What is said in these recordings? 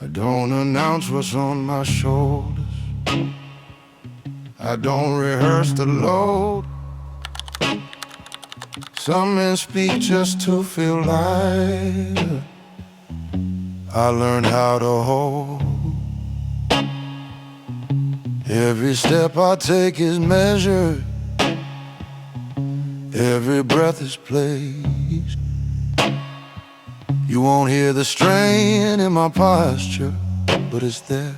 I don't announce what's on my shoulders. I don't rehearse the load. Some men speak just to feel lighter. I learned how to hold. Every step I take is measured. Every breath is placed. You won't hear the strain in my posture, but it's there.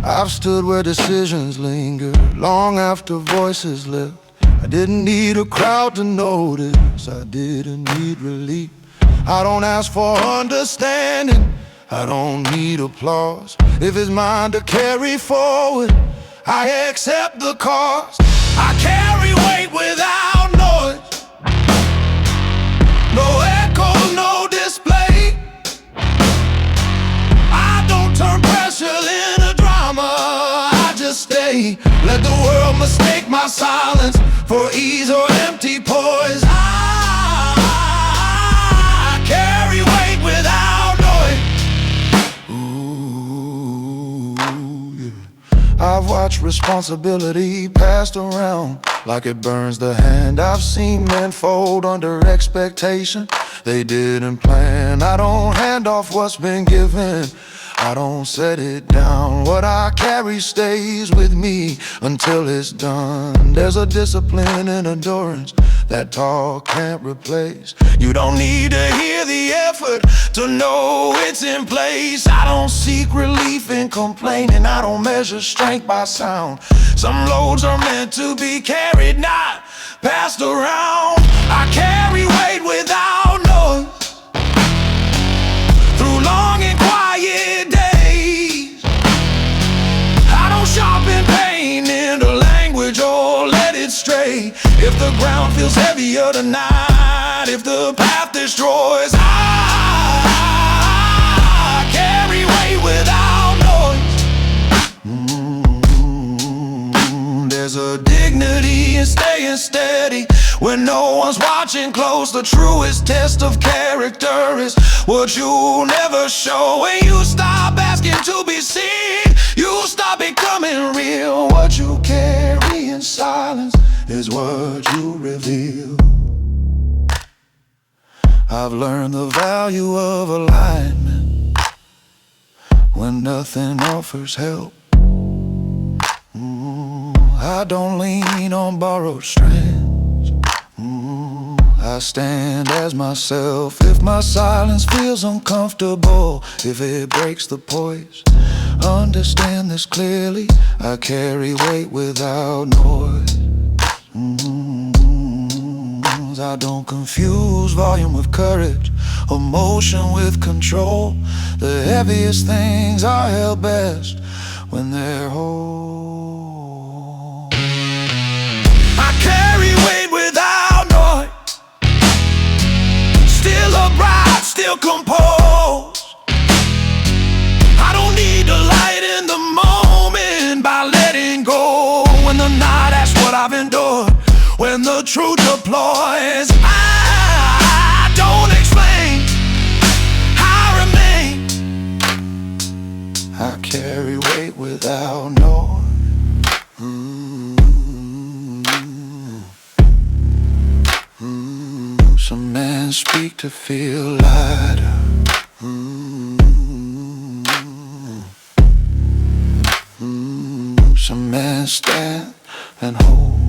I've stood where decisions lingered long after voices left. I didn't need a crowd to notice, I didn't need relief. I don't ask for understanding, I don't need applause. If it's mine to carry forward, I accept the cost. I carry weight without noise, no echo, no display. I don't turn pressure into drama, I just stay. Let the world mistake my silence for ease or empty poise. I carry weight without noise. Ooh, yeah. I've watched responsibility passed around like it burns the hand. I've seen men fold under expectation they didn't plan. I don't hand off what's been given, I don't set it down. What I carry stays with me until it's done. There's a discipline and endurance that talk can't replace. You don't need to hear the effort to know it's in place. I don't seek relief in complaining, I don't measure strength by sound. Some loads are meant to be carried, not passed around. I carry weight without noise through long and quiet days. I don't sharpen pain into language or let it stray. If the ground feels heavier tonight, if the path destroys, I carry weight without noise. There's a dignity in staying steady when no one's watching close. The truest test of character is what you never show. When you stop asking to be seen, you stop becoming real. What you carry in silence is what you reveal. I've learned the value of alignment when nothing offers help. I don't lean on borrowed strength, I stand as myself. If my silence feels uncomfortable, if it breaks the poise, understand this clearly, I carry weight without noise. I don't confuse volume with courage, emotion with control. The heaviest things are held best when they're whole. I carry weight without noise, still upright, still composed. I don't need the light in the moment by letting go. When the night asks what I've endured, when the truth deploys, I don't explain, I remain. I carry weight without noise. Some men speak to feel lighter. Some men stand and hold.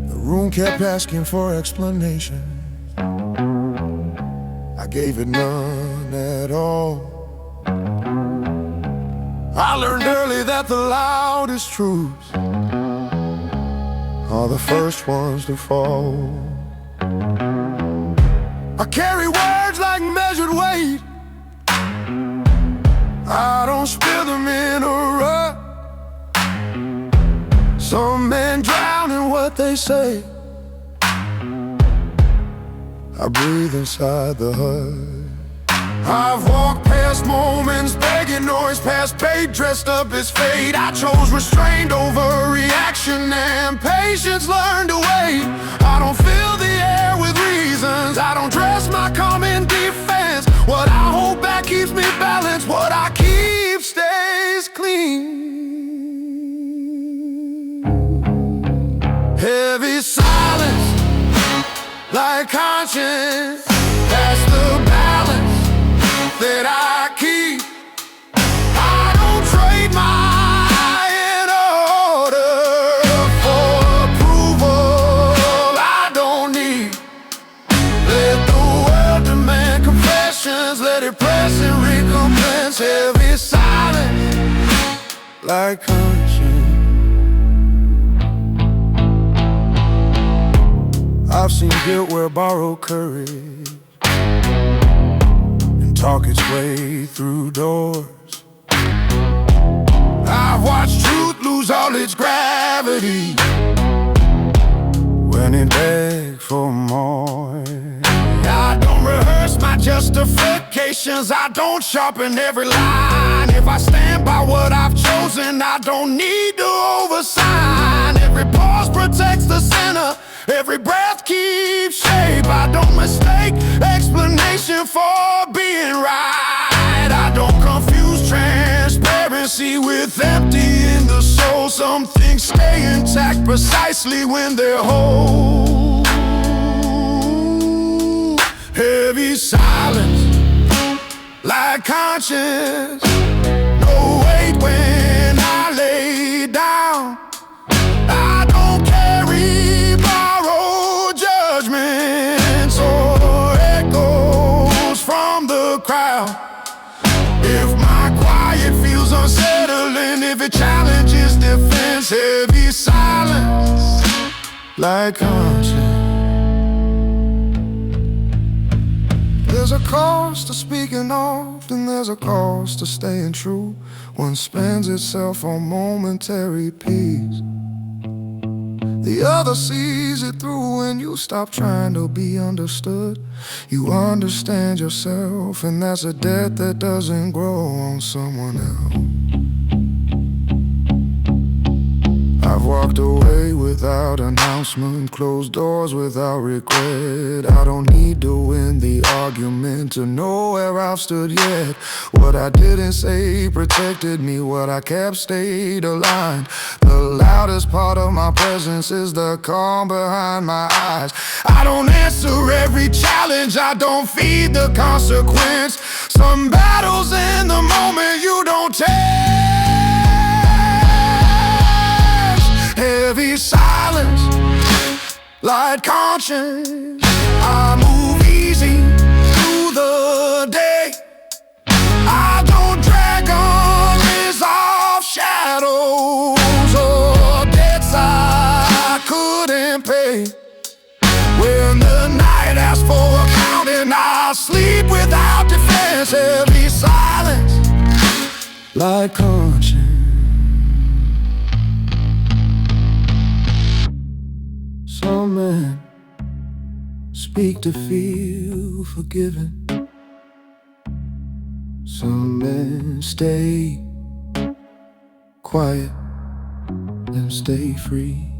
The room kept asking for explanation. I gave it none at all. I learned early that the loudest truths are the first ones to fall. I carry words like measured weight. I don't spill them in a rut. Some men drown in what they say. I breathe inside the hut. I've walked past moments, begging noise, past pain, dressed up as fate. I chose restraint over reaction, and patience learned to wait. I don't fill the air with reasons, I don't dress my calm in defense. What I hold back keeps me balanced, what I keep stays clean. Heavy silence, like conscience, that's the balance that I keep. I don't trade my inner order for approval I don't need. Let the world demand confessions, let it press and recompense. Heavy silence, like conscience. I've seen guilt wear borrowed courage and talk its way through doors. I've watched truth lose all its gravity when it begged for more. I don't rehearse my justifications, I don't sharpen every line. If I stand by what I've chosen, I don't need to oversign. Every pause protects the sinner, every breath keeps shape. I don't mistake explanation for being right. I don't confuse transparency with empty in the soul. Some things stay intact precisely when they're whole. Heavy silence, like conscience. No weight when I lay down. I don't carry borrowed judgments or echoes from the crowd. If my quiet feels unsettling, if it challenges defense, heavy silence, like conscience. There's a cost to speaking often, there's a cost to staying true. One spends itself on momentary peace, the other sees it through. When you stop trying to be understood, you understand yourself, and that's a debt that doesn't grow on someone else. I've walked away without announcement, closed doors without regret. I don't need to win the argument to know where I've stood yet. What I didn't say protected me, what I kept stayed aligned. The loudest part of my presence is the calm behind my eyes. I don't answer every challenge, I don't feed the consequence. Some battles in the moment you don't take. Heavy silence, like conscience. I move easy through the day. I don't drag unresolved shadows or debts I couldn't pay. When the night asks for accounting, I sleep without defense. Heavy silence, like conscience. Some men speak to feel forgiven. Some men stay quiet and stay free.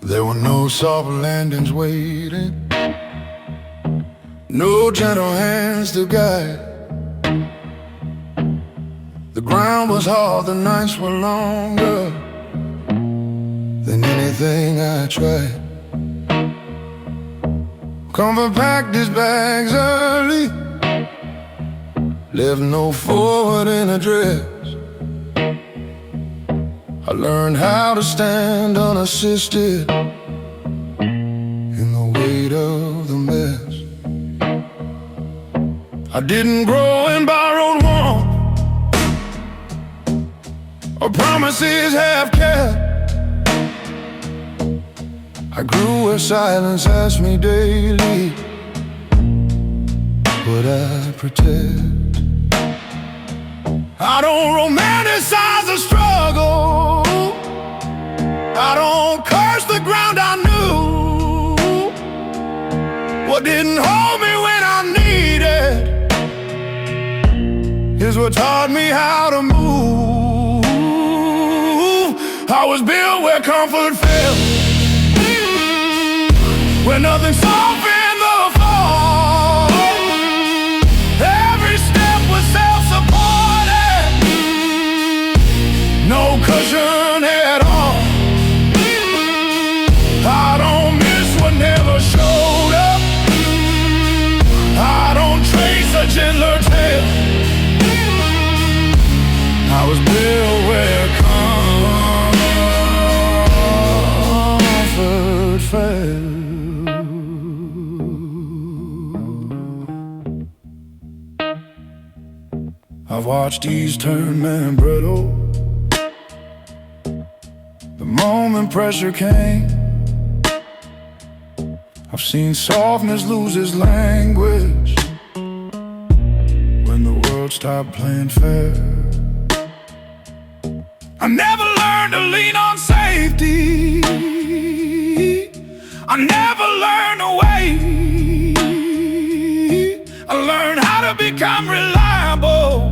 There were no soft landings waiting, no gentle hands to guide. The ground was hard, the nights were longer than anything I tried. Comfort packed his bags early, left no forward in a dress. I learned how to stand unassisted in the weight of the mess. I didn't grow in borrowed warmth or promises half kept. I grew where silence asked me daily what I protect. I don't romanticize the struggle. I don't curse the ground I knew. What didn't hold me when I needed is what taught me how to move. I was built where comfort failed, where nothing softened the fall. Every step was self-supported, no cushion at all. I don't miss what never showed up. I don't trace a gentler tale. I was built where comfort failed. I've watched these turn men brittle the moment pressure came. I've seen softness lose its language when the world stopped playing fair. I never learned to lean on safety. I never learned to wait. I learned how to become reliable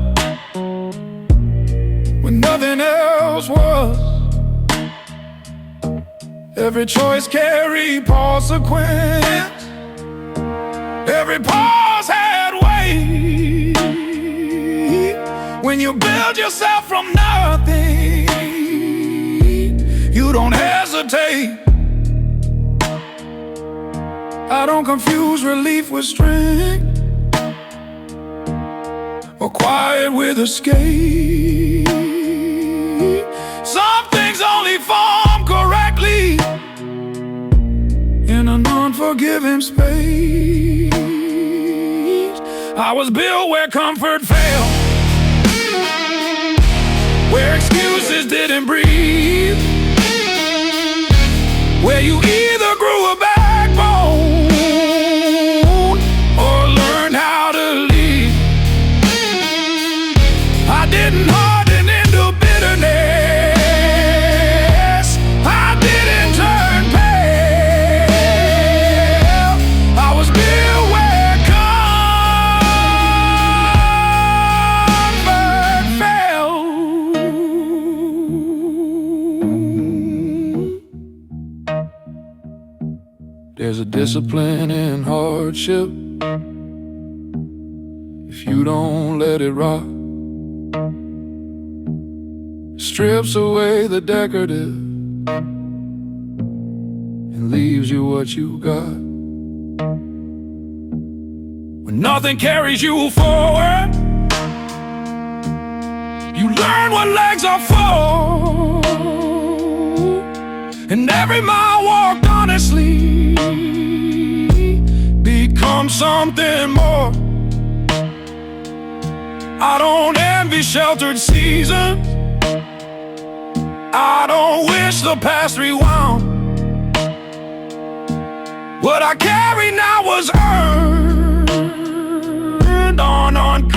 when nothing else was. Every choice carried consequence. Every pause had weight. When you build yourself from nothing, you don't hesitate. I don't confuse relief with strength or quiet with escape. Some things only form correctly in an unforgiving space. I was built where comfort failed, where excuses didn't breathe, where you either grew a backbone or learned how to lead. I didn't harden into bitterness. I didn't turn pale. I was built where comfort failed. There's a discipline in hardship if you don't let it rot. Strips away the decorative and leaves you what you got. When nothing carries you forward, you learn what legs are for. And every mile walked honestly becomes something more. I don't envy sheltered seasons. I don't wish the past rewound. What I carry now was earned on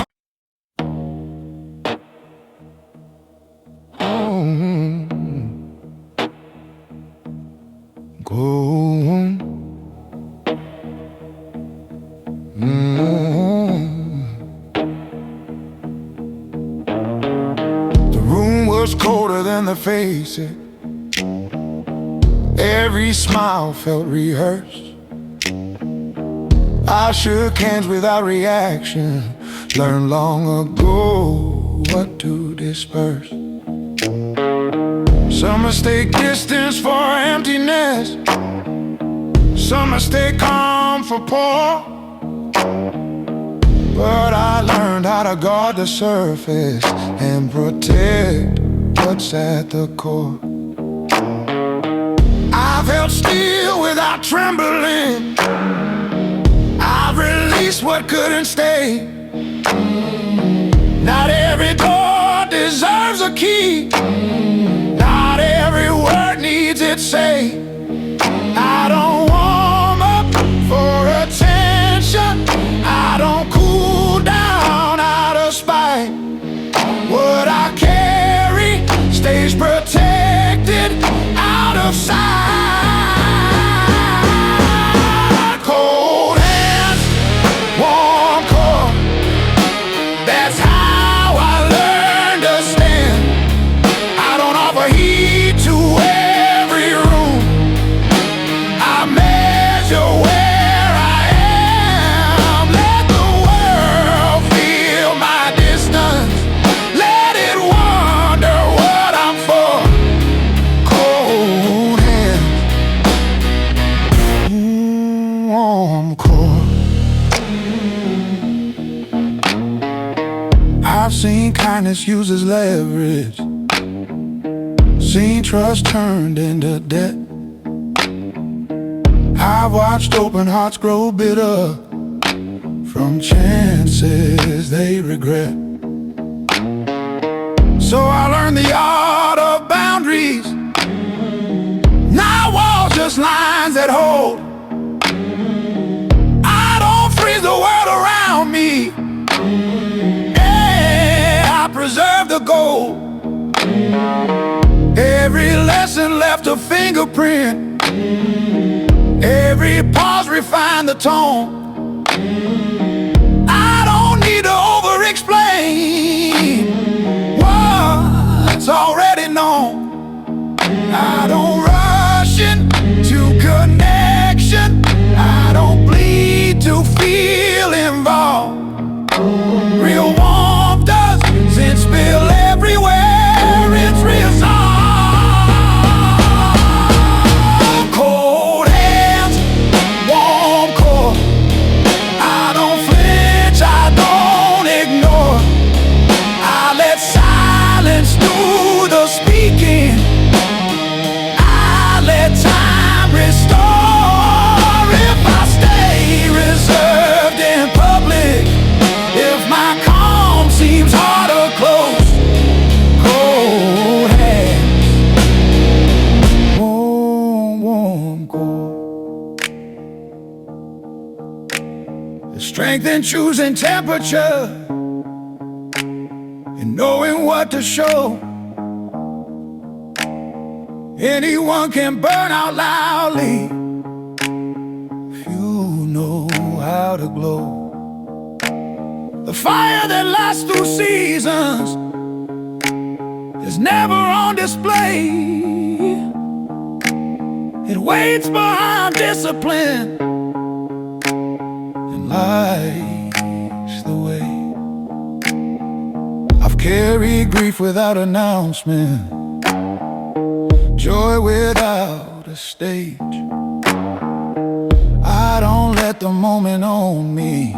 go on. The room was colder than the face. Every smile felt rehearsed. I shook hands without reaction. Learned long ago what to disperse. Some mistake distance for emptiness. Some mistake calm for poor. But I learned how to guard the surface and protect what's at the core. I've held still without trembling. I've released what couldn't stay. Not every door deserves a key. Not every word needs its say. I don't warm up for attention. I don't cool down out of spite. What I carry stays protected out of sight. Cold hands, warm core. That's how I learned to stand. I don't offer heat to every room. I measure where I am. Let the world feel my distance. Let it wonder what I'm for. Cold hands, warm core. I've seen kindness used as leverage, seen trust turned into debt. I've watched open hearts grow bitter from chances they regret. So I learned the art of boundaries, not walls, just lines that hold. I don't freeze the world around me. I preserve the gold. Every lesson left a fingerprint. Every pause refined the tone. I don't need to over-explain what's already known. I don't rush into connection. I don't bleed to feel involved. Real warmth doesn't spill everywhere. It's resolved. Cold hands, warm core. I don't flinch, I don't ignore. I let silence do the speaking. I let time restore. If I stay reserved in public, if my calm seems hard or close, cold hands, warm, warm core. There's strength in choosing temperature and knowing what to show. Anyone can burn out loudly if you know how to glow. The fire that lasts through seasons is never on display. It waits behind discipline and lights the way. I've carried grief without announcement, joy without a stage. I don't let the moment own me.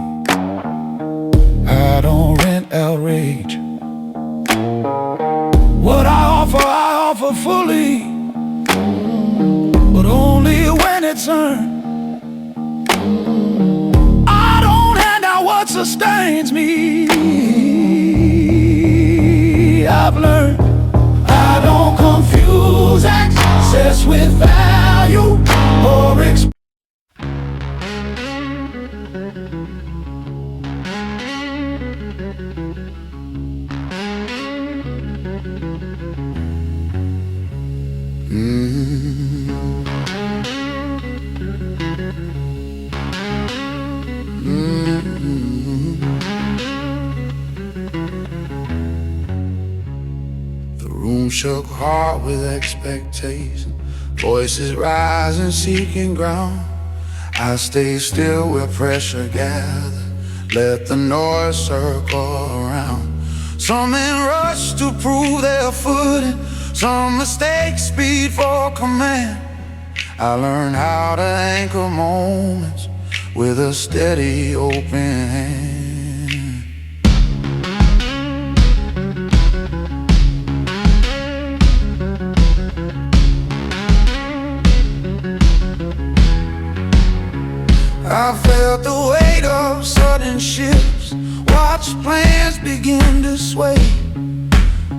I don't rent outrage. What I offer fully, but only when it's earned. I don't hand out what sustains me. I've learned I don't confuse access with value or experience. The room shook hard with expectation, voices rising, seeking ground. I stayed still where pressure gathered, let the noise circle around. Some men rush to prove their footing, some mistake speed for command. I learned how to anchor moments with a steady open hand. sudden shifts, watch plans begin to sway.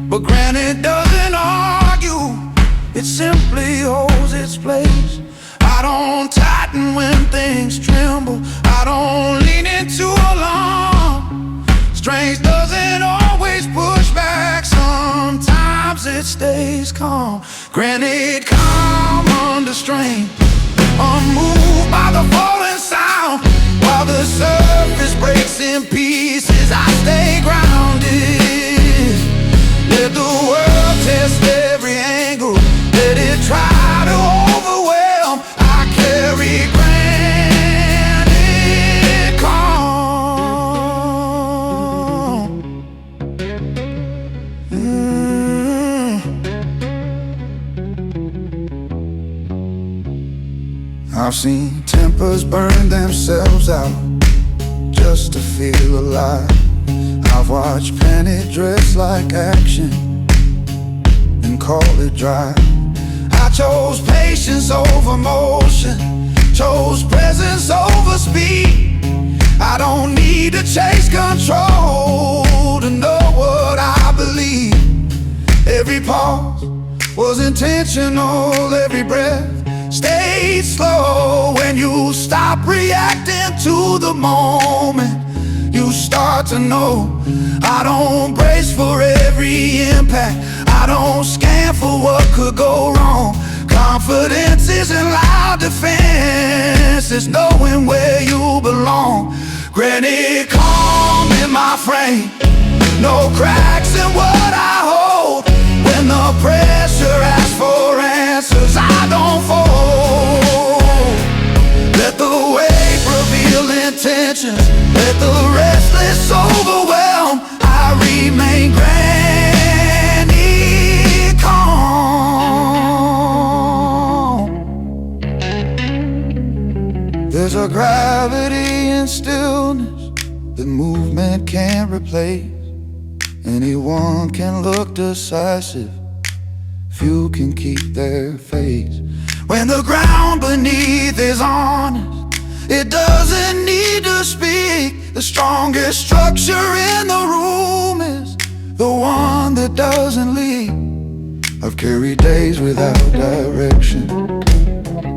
But granite doesn't argue, it simply holds its place. I don't tighten when things tremble, I don't lean into alarm. Strength doesn't always push back, sometimes it stays calm. Granite calm under strain, unmoved by the falling sound. While the surface breaks in pieces, I stay grounded. Let the world test every angle, let it try to overwhelm. I carry granite calm. I've seen tempers burn themselves out just to feel alive. I've watched panic dress like action and call it drive. I chose patience over motion, chose presence over speed. I don't need to chase control to know what I believe. Every pause was intentional, every breath stayed slow. When you stop reacting to the moment, you start to know. I don't brace for every impact, I don't scan for what could go wrong. Confidence isn't loud defense, it's knowing where you belong. Granite calm in my frame, no cracks in what I hold. When the pressure asks for answers, I don't fold. Let the wave reveal intentions, let the restless overwhelm. I remain granite calm. There's a gravity in stillness that movement can't replace. Anyone can look decisive, few can keep their face. When the ground beneath is honest, it doesn't need to speak. The strongest structure in the room is the one that doesn't leak. I've carried days without direction,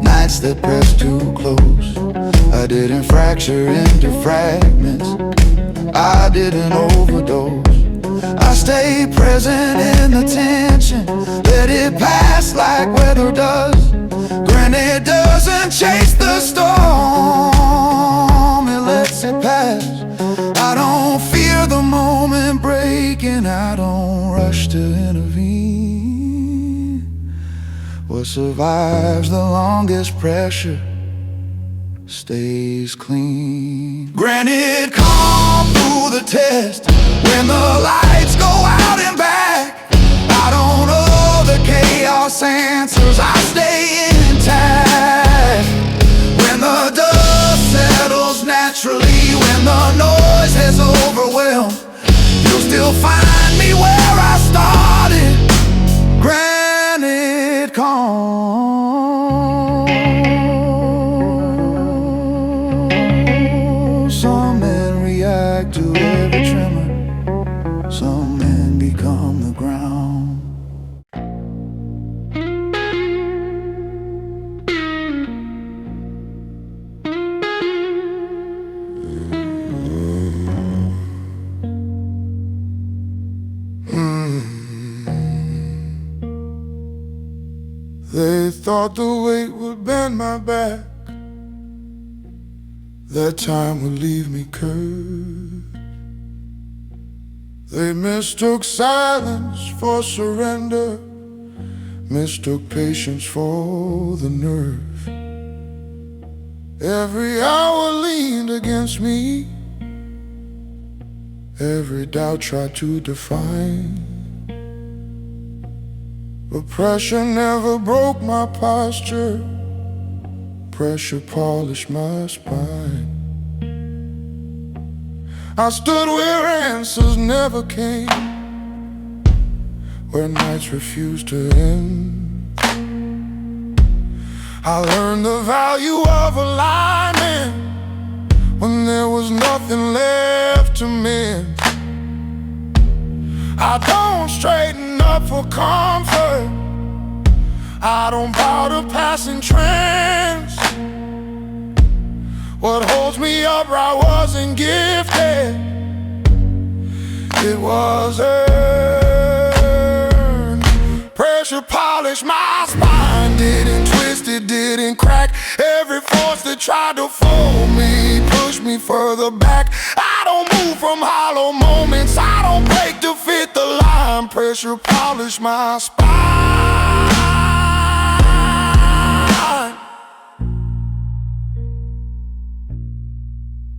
nights that press too close. I didn't fracture into fragments, I didn't overdose. I stay present in the tension, let it pass like weather does. Granite doesn't chase the storm, it lets it pass. I don't fear the moment breaking, I don't rush to intervene. What survives the longest pressure stays clean. Granite calm through the test, when the lights go out and back. I don't owe the chaos answers, I stay intact. When the dust settles naturally, when the noise has overwhelmed, you'll still find me where I started. Granite calm. Some men react to every tremor, some men become the ground. They thought the weight would bend my back, that time would leave me curved. They mistook silence for surrender, mistook patience for the nerve. Every hour leaned against me, every doubt tried to define. But pressure never broke my posture, pressure polished my spine. I stood where answers never came, where nights refused to end. I learned the value of alignment when there was nothing left to mend. I don't straighten up for comfort, I don't bow to passing trends. What holds me upright wasn't gifted, it was earned. Pressure polished my spine, didn't twist it, didn't crack. Every force that tried to fold me pushed me further back. I don't move from hollow moments, I don't break to fit the line. Pressure polished my spine.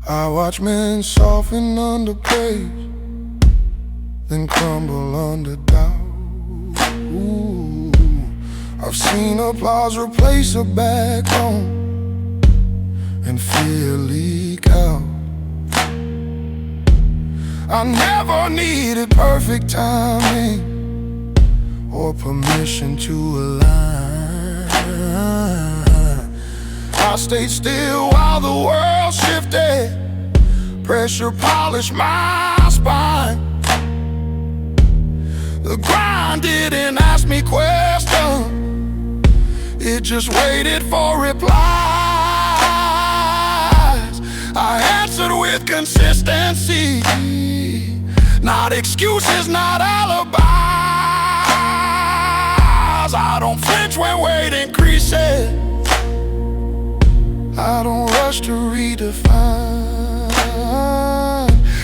I watch men soften under praise, then crumble under doubt. Ooh. I've seen applause replace a backbone and fear leak out. I never needed perfect timing or permission to align. I stayed still while the world shifted. Pressure polished my spine. The grind didn't ask me questions, it just waited for replies. I answered with consistency, not excuses, not alibis. I don't flinch when weight increases, I don't rush to redefine.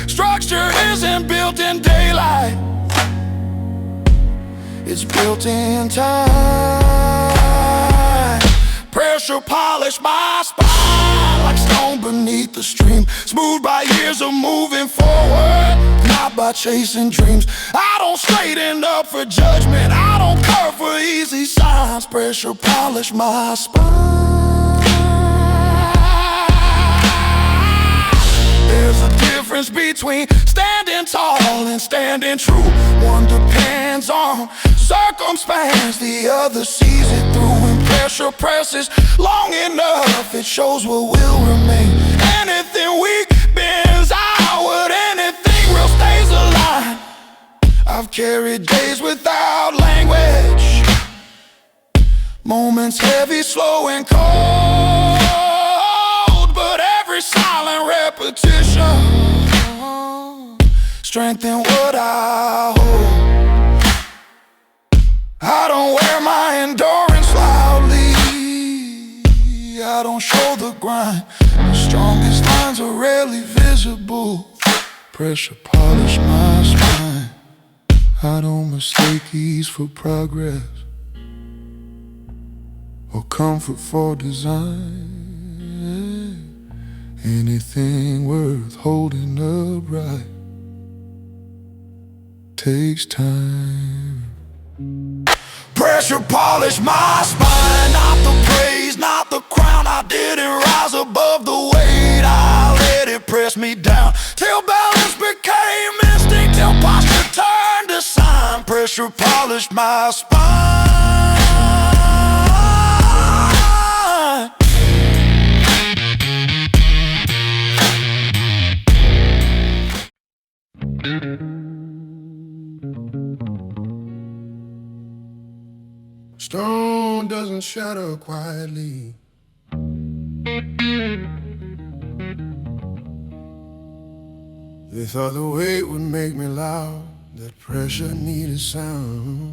Structure isn't built in daylight, it's built in time. Pressure polished my spine like stone beneath the stream, smooth by years of moving forward, not by chasing dreams. I don't straighten up for judgment, I don't curve for easy signs. Pressure polished my spine. There's a difference between standing tall and standing true. One depends on circumstance, the other sees it through. When pressure presses long enough, it shows what will remain. Anything weak bends outward, anything real stays aligned. I've carried days without language, moments heavy, slow and cold, but every silent repetition strengthen what I hold. I don't wear my endurance loudly, I don't show the grind. The strongest lines are rarely visible. Pressure polish my spine. I don't mistake ease for progress or comfort for design. Anything worth holding upright takes time. Pressure polished my spine, not the praise, not the crown. I didn't rise above the weight, I let it press me down, till balance became instinct, till posture turned to sign. Pressure polished my spine. Stone doesn't shatter quietly. They thought the weight would make me loud, that pressure needed sound.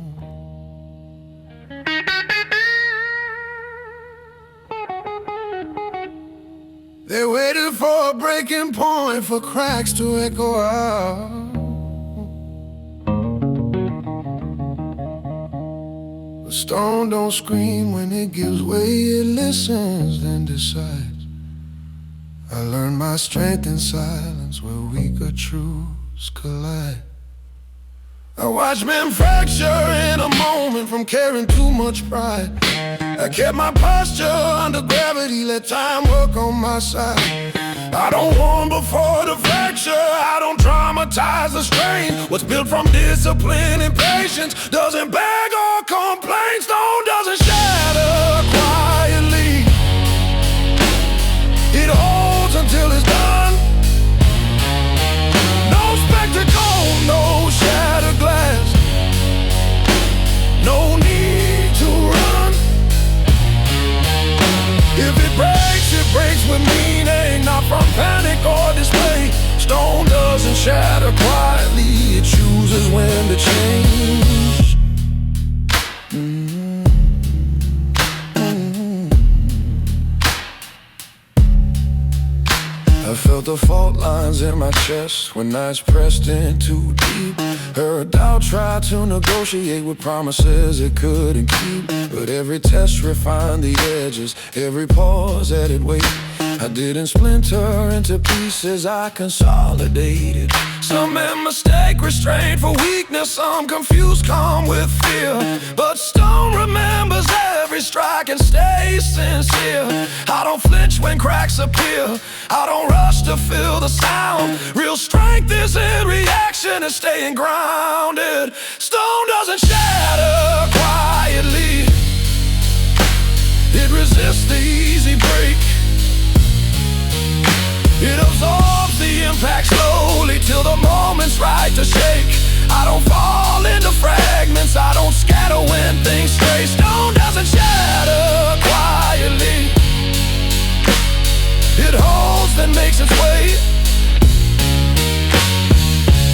They waited for a breaking point, for cracks to echo out. Stone don't scream when it gives way, it listens, then decides. I learned my strength in silence, where weaker truths collide. I watch men fracture in a moment from carrying too much pride. I kept my posture under gravity, let time work on my side. I don't warn before the fracture, I don't dramatize the strain. What's built from discipline and patience doesn't beg or complain. Stone doesn't shatter quietly, it holds until it's done. changed. I felt the fault lines in my chest when nights pressed in too deep. Her doubt tried to negotiate with promises it couldn't keep. But every test refined the edges, every pause added weight. I didn't splinter into pieces, I consolidated. Some men mistake restraint for weakness, some confuse calm with fear. But stone remembers every strike and stays sincere. I don't flinch when cracks appear, I don't rush to feel the sound. Real strength is in reaction and staying grounded. Stone doesn't shatter quietly, it resists the easy break. It absorbs the impact slowly till the moment's right to shake. I don't fall into fragments, I don't scatter when things stray. Stone doesn't shatter quietly, it holds then makes its way.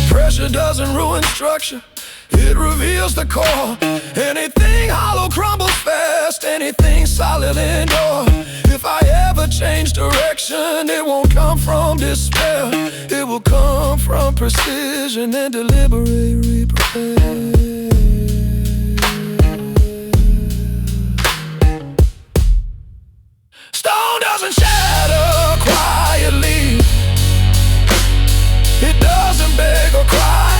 Pressure doesn't ruin structure, it reveals the core. Anything hollow crumbles fast, anything solid endure. If I ever change direction, it won't come from despair. It will come from precision and deliberate repair. Stone doesn't shatter quietly, it doesn't beg or cry.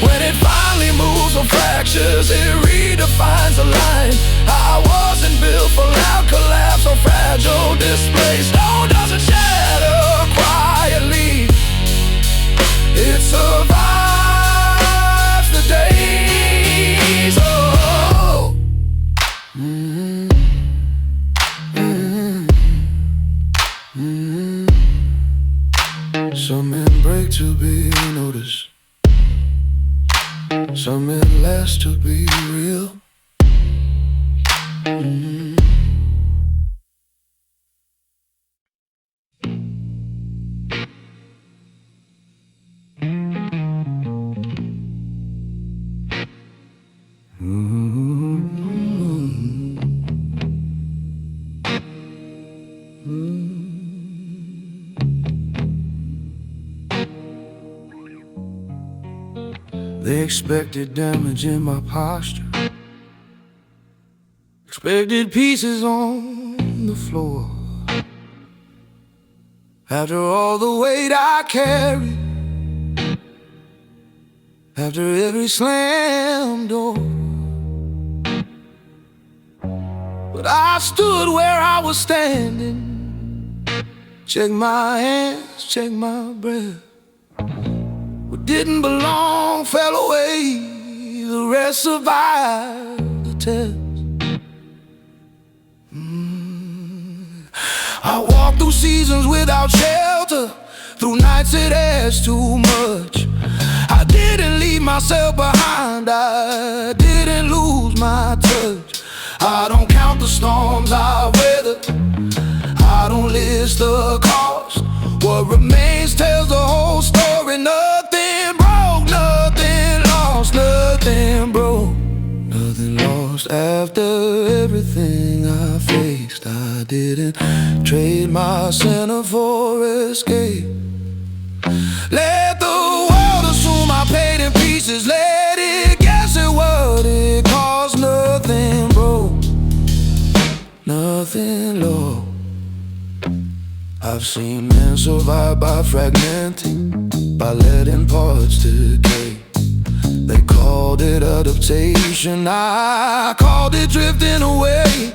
When it finally moves on fractures, it redefines a line. I wasn't built for loud collapse or fragile display. Stone doesn't shatter quietly, it survives the days. Oh. Some men break to be noticed, some men last to be real. They expected damage in my posture, expected pieces on the floor. After all the weight I carried, after every slam door, but I stood where I was standing. Check my hands, check my breath. What didn't belong fell away, the rest survived the test. I walked through seasons without shelter, through nights that asked too much. I didn't leave myself behind, I didn't lose my touch. I don't count the storms I weathered, I don't list the cost. What remains tells the whole story. Nothing broke, nothing lost, nothing broke, nothing lost. After everything I faced, I didn't trade my center for escape. Let the world assume I paid in pieces, let it guess at what it cost. Nothing broke, nothing lost. I've seen men survive by fragmenting, by letting parts decay. They called it adaptation, I called it drifting away.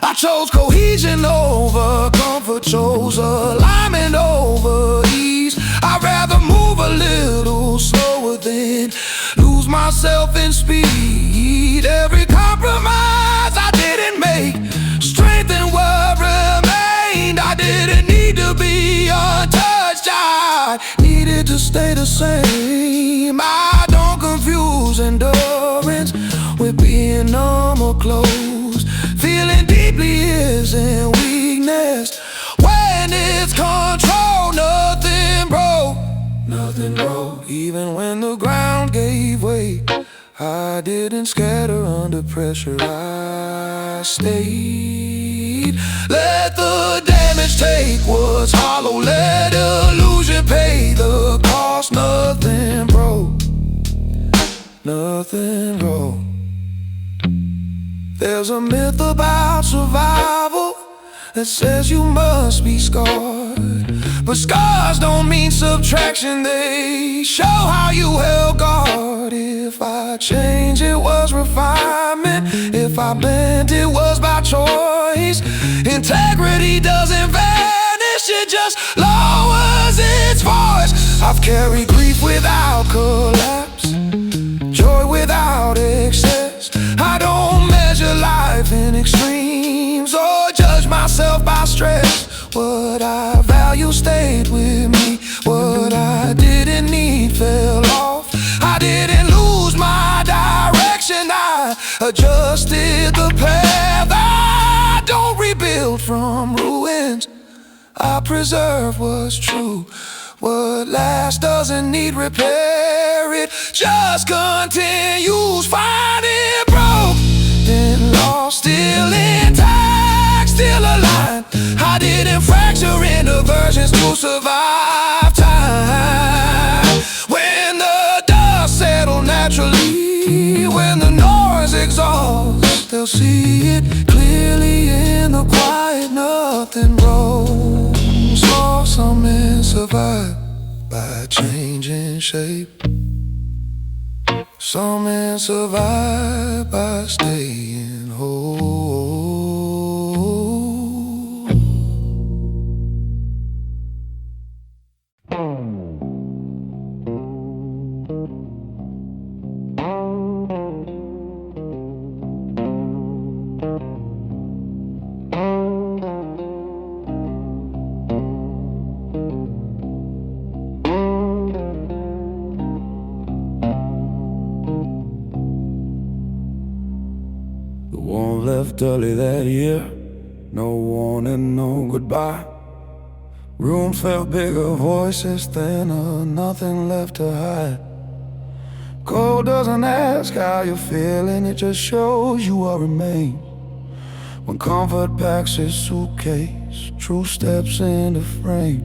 I chose cohesion over comfort, chose alignment over ease. I'd rather move a little slower than lose myself in speed. Every compromise I didn't make strengthened what remained. I didn't need to be untouched, I needed to stay the same. I don't confuse endurance with being numb or closed. Feeling deeply isn't weakness when it's control. Nothing broke, nothing nothing broke. Even when the ground gave way, I didn't scatter under pressure, I stayed. Let the damage take what's hollow, let illusion pay the cost. Nothing broke, nothing broke. There's a myth about survival that says you must be scarred, but scars don't mean subtraction, they show how you held guard. If I change, it was refinement. If I bend, it was by choice. Integrity doesn't vanish, it just lowers its voice. I've carried grief without collapse, joy without excess. I don't measure life in extremes or judge myself by stress. What I value stayed with me, what I didn't need fell off. I didn't lose my direction, I adjusted the path. I don't rebuild from ruins, I preserve what's true. What lasts doesn't need repair, it just continues. Finding broke, then lost, still intact, still aligned. I didn't fracture into versions to survive time. When the dust settled naturally, when the noise exhausts, they'll see it clearly in the quiet. Nothing broke, saw some men survive by changing shape. Some men survive by staying whole. The one left early that year, no warning, no goodbye. Rooms felt bigger, voices thinner, nothing left to hide. Cold doesn't ask how you're feeling, it just shows you what remains. When comfort packs its suitcase, truth steps into frame.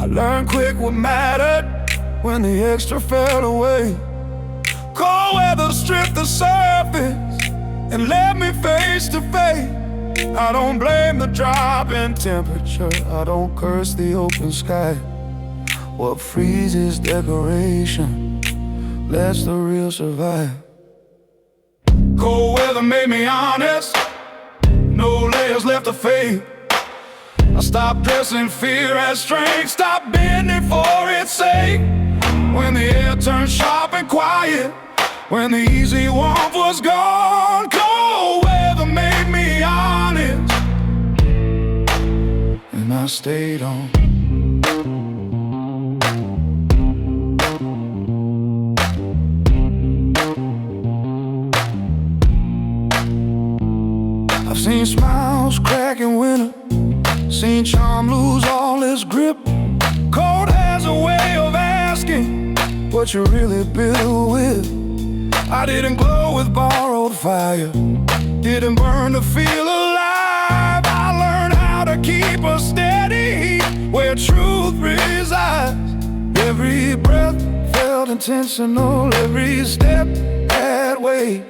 I learned quick what mattered when the extra fell away. Cold weather stripped the surface and left me face to face. I don't blame the drop in temperature, I don't curse the open sky. What freezes decoration lets the real survive. Cold weather made me honest, no layers left to fade. I stopped dressing fear as strength, stopped bending for its sake. When the air turned sharp and quiet, when the easy warmth was gone, cold weather made me honest, and I stayed on. I've seen smiles crack in winter, seen charm lose all its grip. Cold has a way of asking what you really built with. I didn't glow with borrowed fire, didn't burn to feel alive. I learned how to keep a steady heat where truth resides. Every breath felt intentional, every step had weight.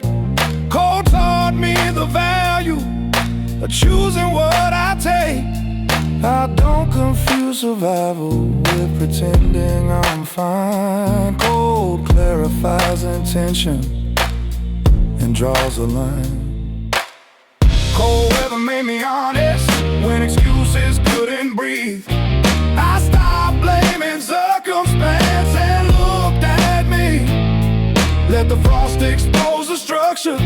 Cold taught me the value of choosing what I take. I don't confuse survival with pretending I'm fine. Cold clarifies intention and draws a line. Cold weather made me honest when excuses couldn't breathe. I stopped blaming circumstance and looked at me. Let the frost expose the structure,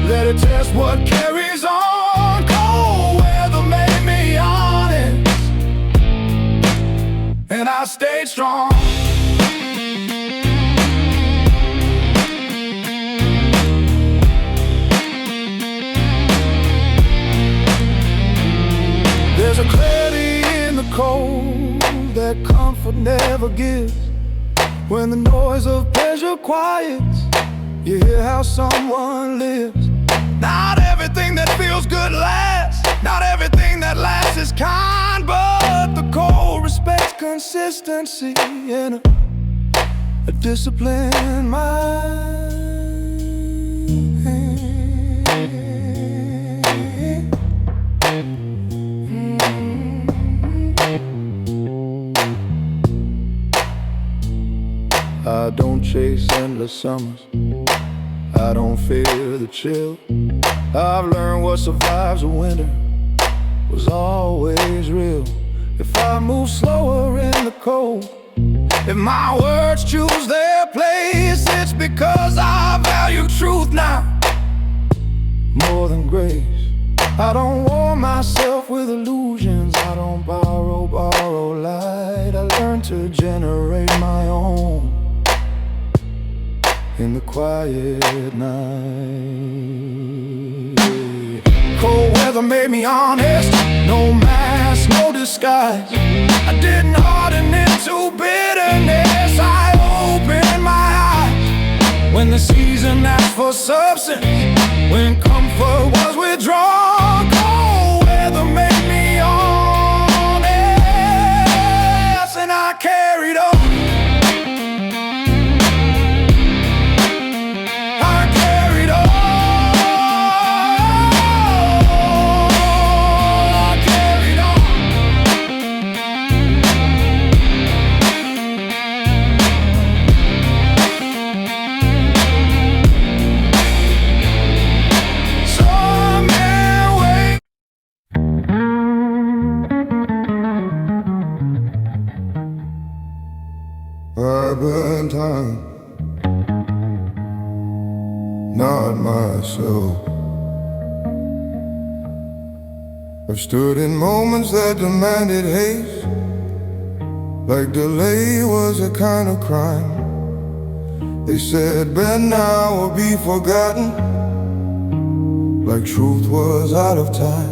let it test what carries on. Cold weather made me honest, and I stayed strong. There's a clarity in the cold that comfort never never gives. When the noise of pleasure quiets, you hear how someone lives. Not everything that feels good lasts. Not everything that lasts is kind, but the core respects consistency and a disciplined mind. I don't chase endless summers, I don't fear the chill. I've learned what survives a winter was always real. If I move slower in the cold, if my words choose their place, it's because I value truth now more than grace. I don't warm myself with illusions, I don't borrow light. I learn to generate my own in the quiet night. Cold weather made me honest, no mask, no disguise. I didn't harden into bitterness, I opened my eyes. When the season asked for substance, when comfort was withdrawn, cold weather made me honest, and I carried on. Urban time, not myself. I've stood in moments that demanded haste, like delay was a kind of crime. They said bend now or be forgotten, like truth was out of time.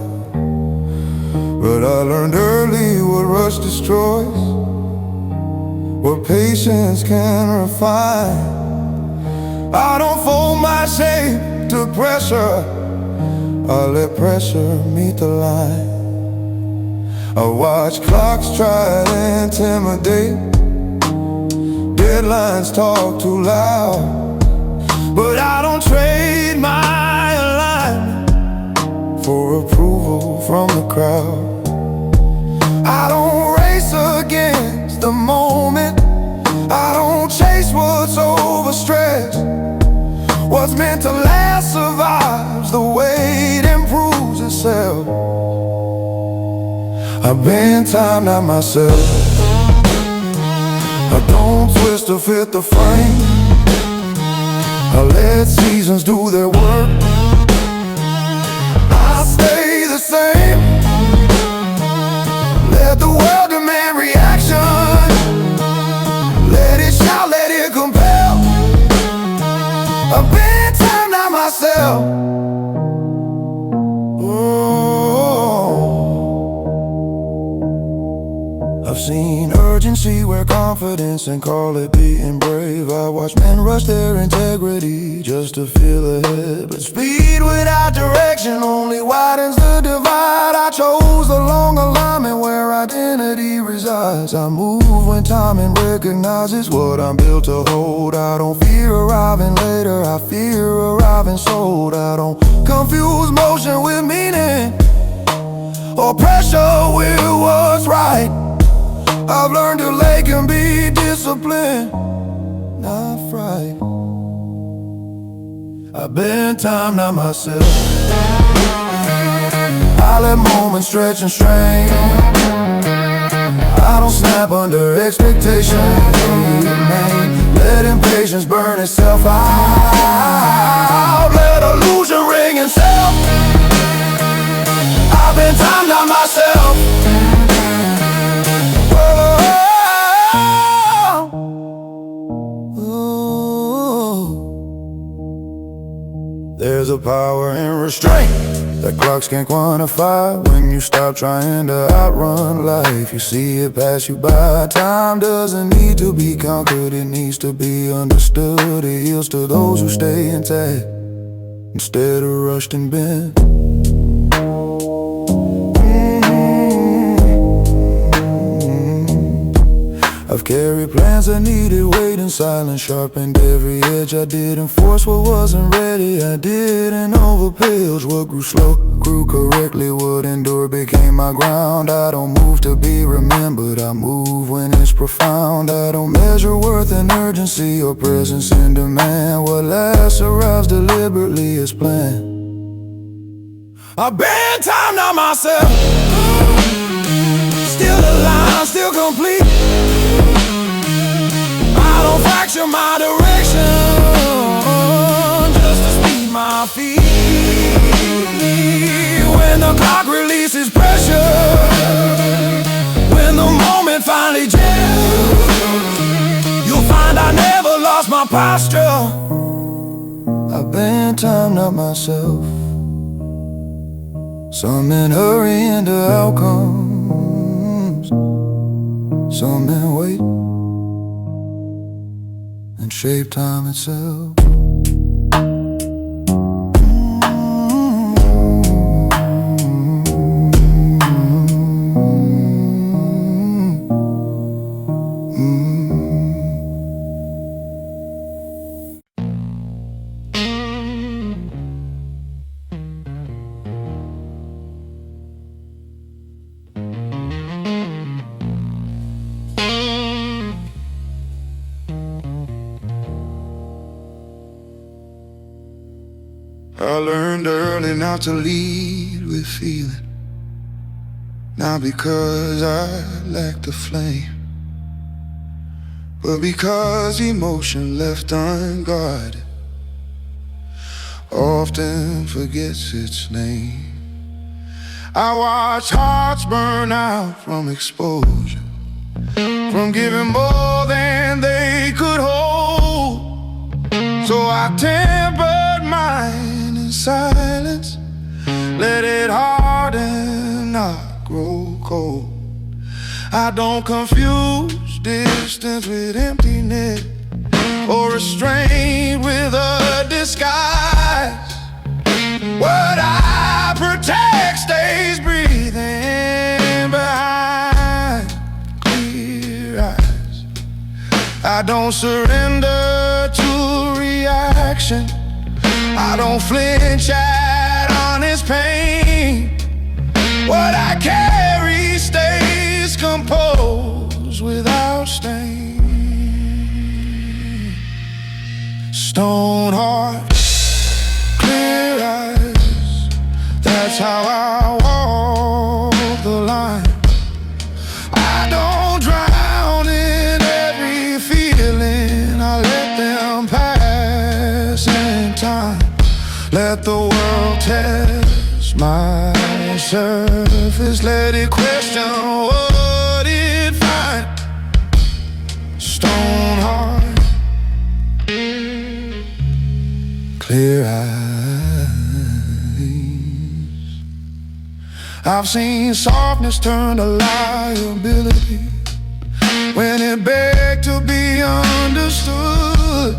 But I learned early what rush destroys, what patience can refine. I don't fold my shame to pressure, I let pressure meet the line. I watch clocks try to intimidate, deadlines talk too loud, but I don't trade my alignment for approval from the crowd. I don't race against the moment, I don't chase what's overstressed. What's meant to last survives, the weight improves itself. I bend time, not myself. I don't twist to fit the frame, I let seasons do their work. I stay the same, let the world demand reaction. Let it shout, let it compel. I've been time, not myself. I've seen urgency where confidence and call it being brave. I watch men rush their integrity just to feel ahead, but speed without direction only widens the divide. I chose the long alignment where identity resides. I move when timing recognizes what I'm built to hold. I don't fear arriving later, I fear arriving sold. I don't confuse motion with meaning or pressure with what's right. I've learned delay can be discipline, not fright. I've been time, not myself. I let moments stretch and strain, I don't snap under expectation. Let impatience burn itself out, let illusion ring itself. I've been time, not myself. There's a power in restraint, that clocks can't quantify. When you stop trying to outrun life, you see it pass you by. Time doesn't need to be conquered, it needs to be understood. It heals to those who stay intact instead of rushed and bent. I've carried plans that needed weight and silence, sharpened every edge. I didn't force what wasn't ready, I didn't overpilge. What grew slow, grew correctly. What endured became my ground. I don't move to be remembered, I move when it's profound. I don't measure worth in urgency or presence in demand. What lasts arrives deliberately as planned. I've been timed on myself, still aligned, still complete. I don't fracture my direction just to speed my feet. When the clock releases pressure, when the moment finally gels, you'll find I never lost my posture. I've been timed up myself, some in hurry into outcomes, some in wait and shape time itself. I learned early not to lead with feeling, not because I lacked the flame, but because emotion left unguarded often forgets its name. I watch hearts burn out from exposure, from giving more than they could hold. So I tempered mine in silence, let it harden, not grow cold. I don't confuse distance with emptiness, or restraint with a disguise. What I protect stays breathing behind clear eyes. I don't surrender to reaction, I don't flinch at honest pain. What I carry stays composed without stain. Stone heart, clear eyes, that's how I walk the line. I don't drown in every feeling, I let them pass in time. Let the world test my surface, let it question what it finds. Stone heart, clear eyes. I've seen softness turn to liability when it begged to be understood.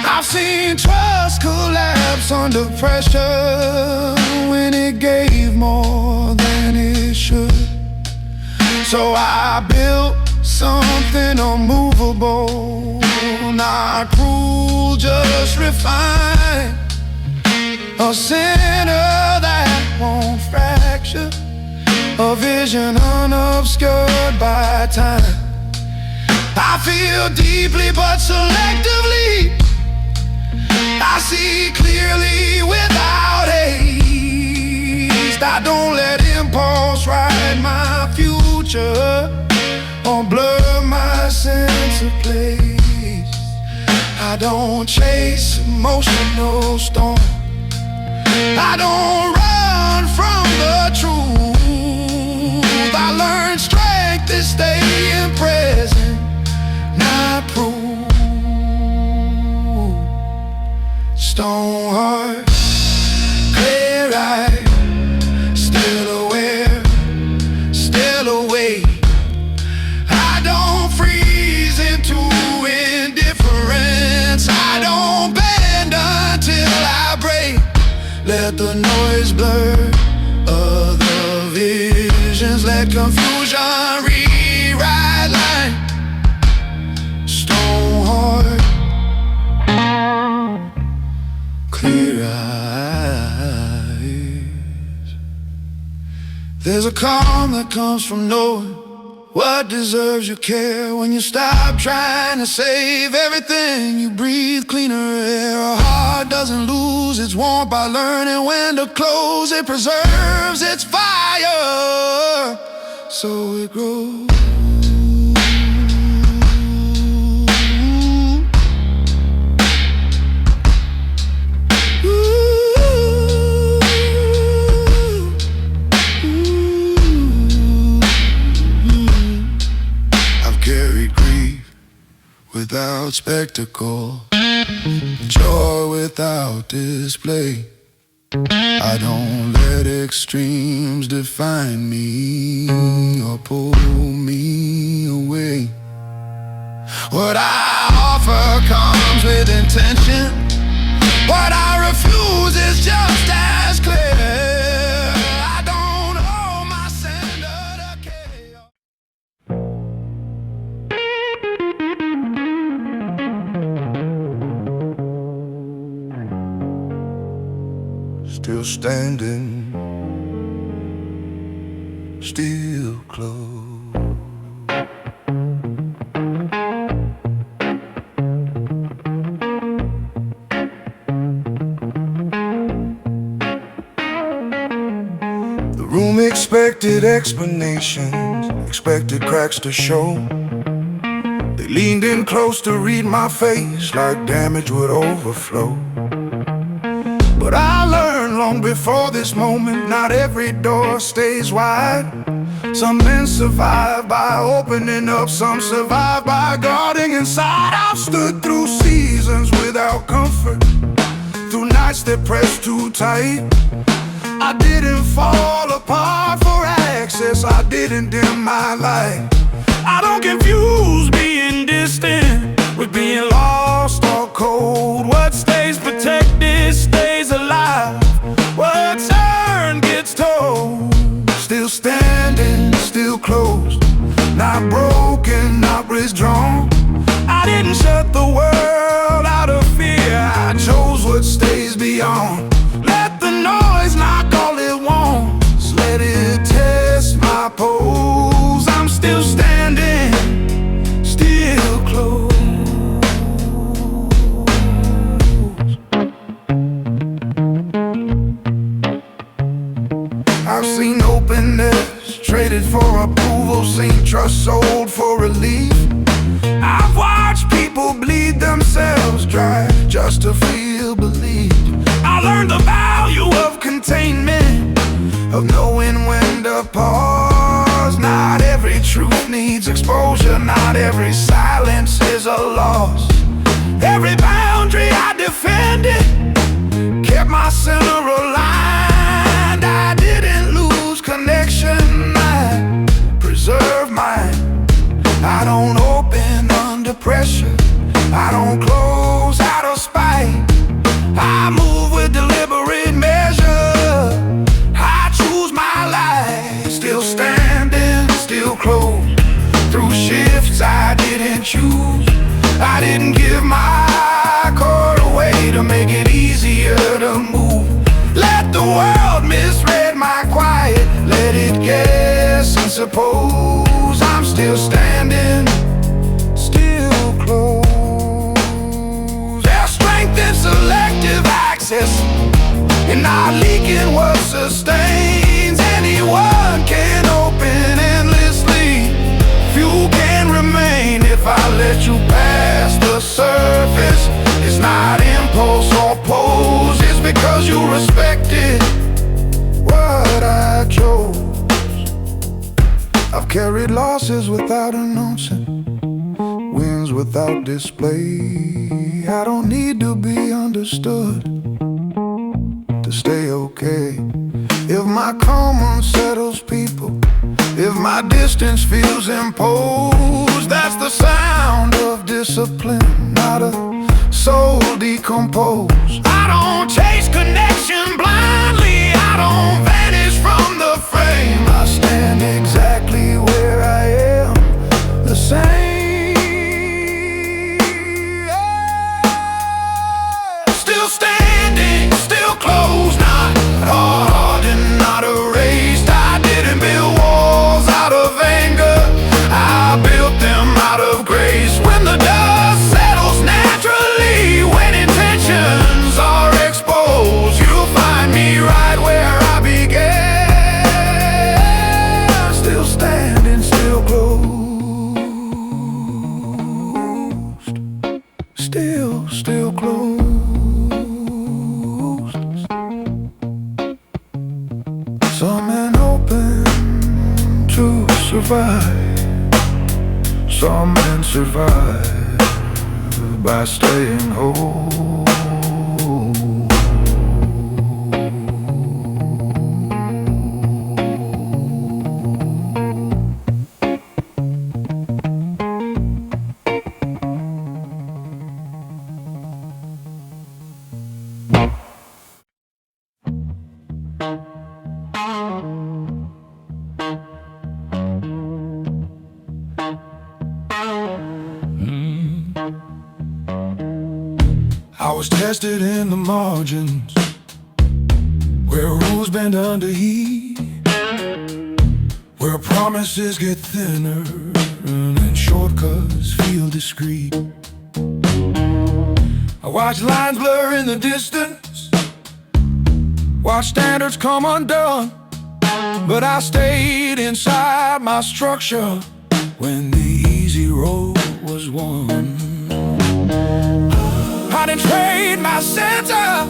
I've seen trust collapse under pressure when it gave more than it should. So I built something unmovable, not cruel, just refined. A center that won't fracture, a vision unobscured by time. I feel deeply but selectively, I see clearly without haste. I don't let impulse ride my future or blur my sense of place. I don't chase emotional storms, I don't run from the truth. I learned strength is staying present, not proof. Stone heart, clear eyes, There's a calm that comes from knowing what deserves your care. When you stop trying to save everything, you breathe cleaner air. A heart doesn't lose its warmth by learning when to close. It preserves its fire, so it grows. Without spectacle, joy without display. I don't let extremes define me or pull me away. What I offer comes with intention. What I refuse is just as clear. I don't hold my sender to chaos. Still standing, still close. The room expected explanations, expected cracks to show. They leaned in close to read my face, like damage would overflow. But I learned long before this moment, not every door stays wide. Some men survive by opening up, some survive by guarding inside. I've stood through seasons without comfort, through nights that pressed too tight. I didn't fall apart for access, I didn't dim my light. I don't confuse being distant with being lost or cold. What stays protected stays alive. What's earned gets told. Still standing, still closed, not broken, not withdrawn. I didn't shut the world out of fear, I chose what stays beyond. Let the noise knock all it wants, let it test my pose. I'm still standing, still closed. I've seen openness traded for approval, seen trust sold for relief. I've watched people bleed themselves dry just to feel believed. I learned the value of containment, of knowing when to pause. Not every truth needs exposure, not every silence is a loss. Every boundary I defended kept my center aligned. I didn't lose connection, I preserved mine. I don't open under pressure, I don't close out of spite. I move with deliberate measure, I choose my life. Still standing, still closed, through shifts I didn't choose. I didn't give my cord away to make it easier to move. Let the world misread my quiet, let it guess and suppose. I'm still standing, still closed. There's strength in selective access, and not leaking what sustains. Anyone can open endlessly, few can remain. If I let you past the surface, it's not impulse or pose, it's because you respected what I chose. I've carried losses without announcing, wins without display. I don't need to be understood to stay okay. If my calm unsettles people, if my distance feels imposed, that's the sound of discipline, not a soul decomposed. I don't chase connection blindly, I don't vanish from the frame. I stand exactly where I am, the same. Still standing, still closed, not hardened, not erased. I didn't deal still closed. Some men hoping to survive, some men survive by staying whole. I was tested in the margins, where rules bend under heat, where promises get thinner and shortcuts feel discreet. I watch lines blur in the distance, watch standards come undone, but I stayed inside my structure when the easy road was won. I didn't trade my center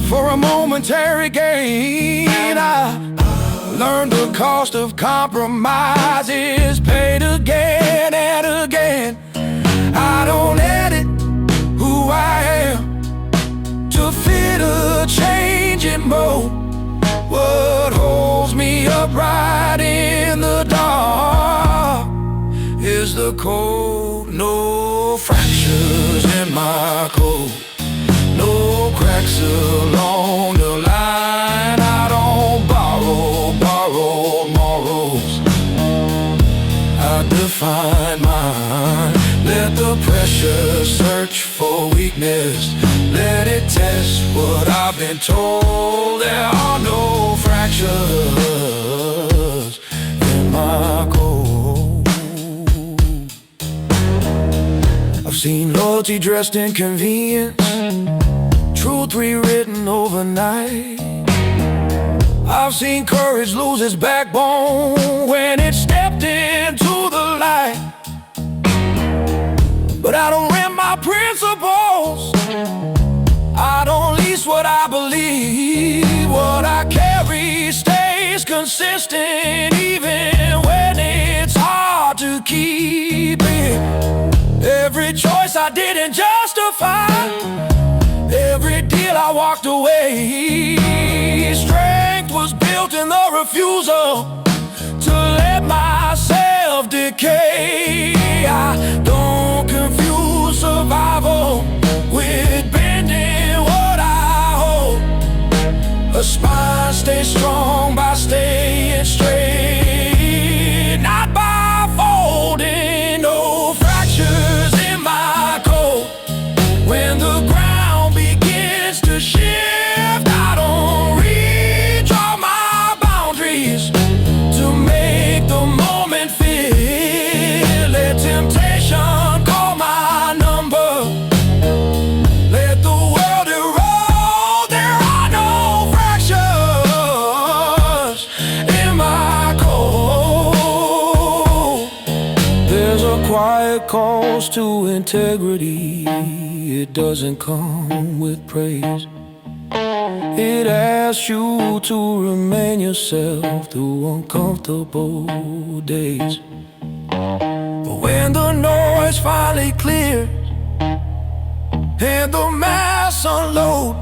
for a momentary gain. I learned the cost of compromise is paid again and again. I don't edit who I am to fit a changing mold. What holds me upright in the dark is the code. No fractures in my code, no cracks along the line. I don't borrow morals, I define mine. Let the pressure search for weakness, let it test what I've been told. There are no fractures in my code. I've seen loyalty dressed in convenience, truth rewritten overnight. I've seen courage lose its backbone when it stepped into the light. But I don't rent my principles, I don't lease what I believe. What I carry stays consistent even when it's hard to keep it. Every choice I didn't justify, every deal I walked away. Strength was built in the refusal to let myself decay. I don't confuse survival with bending what I hold. A spine stays strong by staying straight, not by folding. No fractures in my code. When the ground begins to shift, I don't redraw my boundaries to make the moment fit. Let temptation call my number, let the world erode. There are no fractures in my code. There's a quiet cost to integrity, it doesn't come with praise. It asks you to remain yourself through uncomfortable days. But when the noise finally clears and the mass unload,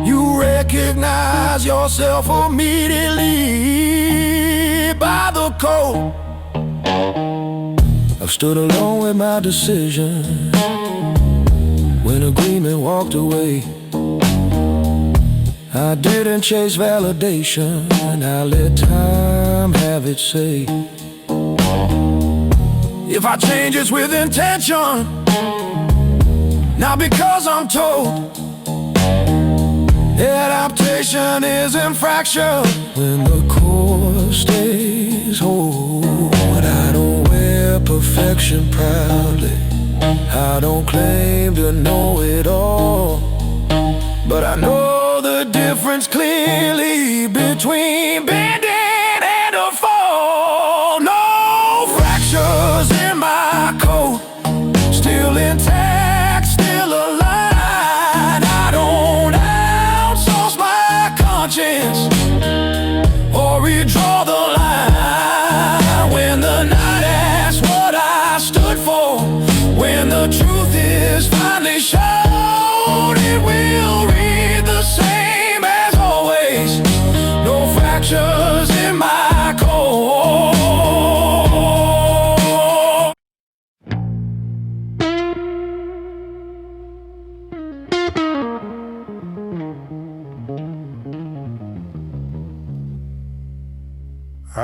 you recognize yourself immediately by the code. I've stood alone with my decision when agreement walked away. I didn't chase validation, I let time have its say. If I change, it's with intention, not because I'm told. Adaptation isn't fracture when the core stays whole. I don't wear perfection proudly, I don't claim to know it all, but I know the difference clearly between bending and a fall. No fractures in my code, still intact.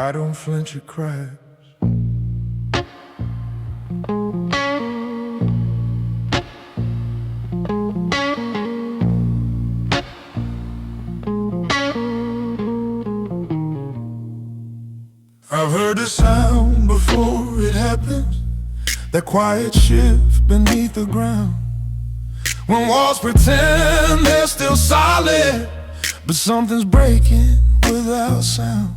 I don't flinch at cracks. I've heard the sound before it happens, that quiet shift beneath the ground, when walls pretend they're still solid, but something's breaking without sound.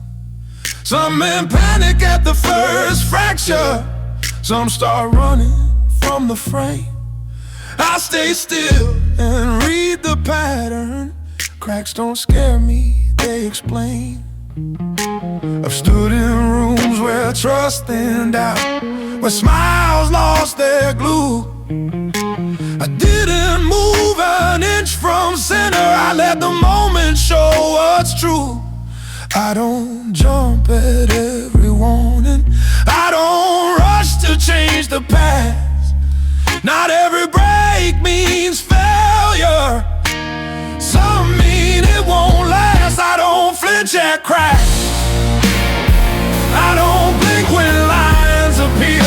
Some men panic at the first fracture, some start running from the frame. I stay still and read the pattern. Cracks don't scare me, they explain. I've stood in rooms where trust thinned out, where smiles lost their glue. I didn't move an inch from center, I let the moment show what's true. I don't jump at every warning, I don't rush to change the past. Not every break means failure, some mean it won't last. I don't flinch at cracks, I don't blink when lines appear.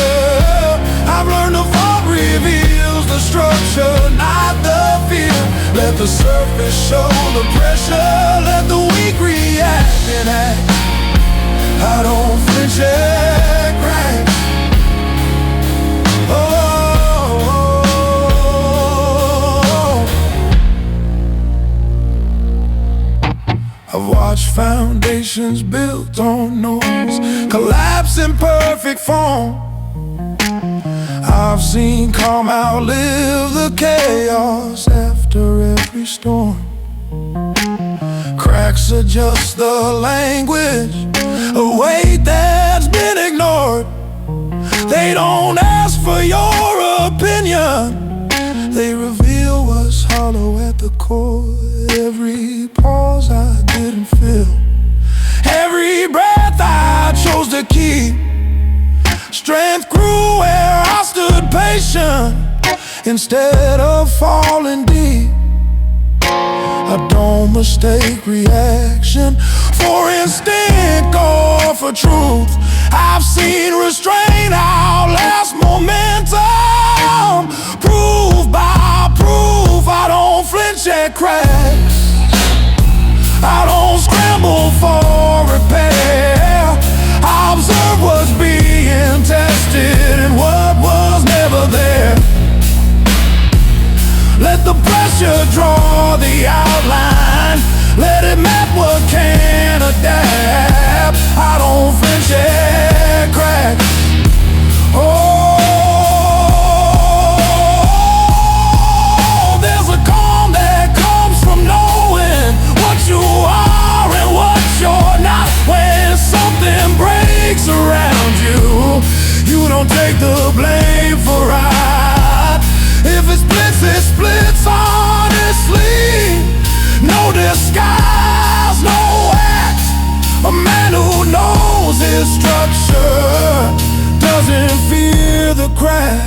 I've learned the fault reveals the structure, not the fear. Let the surface show the pressure, let the weak react and act. I don't flinch at cracks. I've watched foundations built on noise collapse in perfect form. I've seen calm outlive the chaos after every storm. Cracks are just the language, a weight that's been ignored. They don't ask for your opinion, they reveal what's hollow at the core. Every pause I didn't feel, every breath I chose to keep. Strength grew where I stood patient, instead of falling deep. I don't mistake reaction for instinct or for truth. I've seen restraint outlast momentum, proof by proof. I don't flinch at cracks, I don't scramble for repair. I observe what's being tested and what was never there. Let the pressure draw the outline, let it map what can adapt. I don't flinch at cracks. There's a calm that comes from knowing what you are and what you're not. When something breaks around you, you don't take the blame for right. If it splits, it splits honestly. No disguise, no act. A man who knows his structure doesn't fear the crack.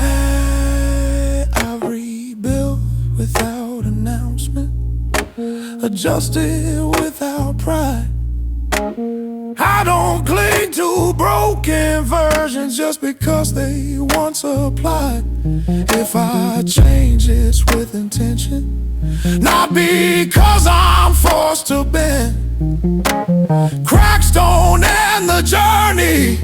I rebuilt without announcement, adjusted without pride. I don't cling to broken versions just because they once applied. If I change, it's with intention, not because I'm forced to bend. Cracks don't end the journey,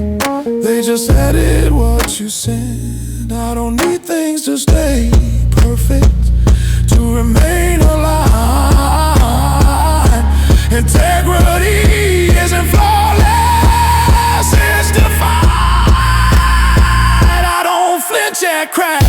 they just edit what you send. I don't need things to stay perfect to remain alive. Integrity isn't flawless, it's defined. I don't flinch at cracks.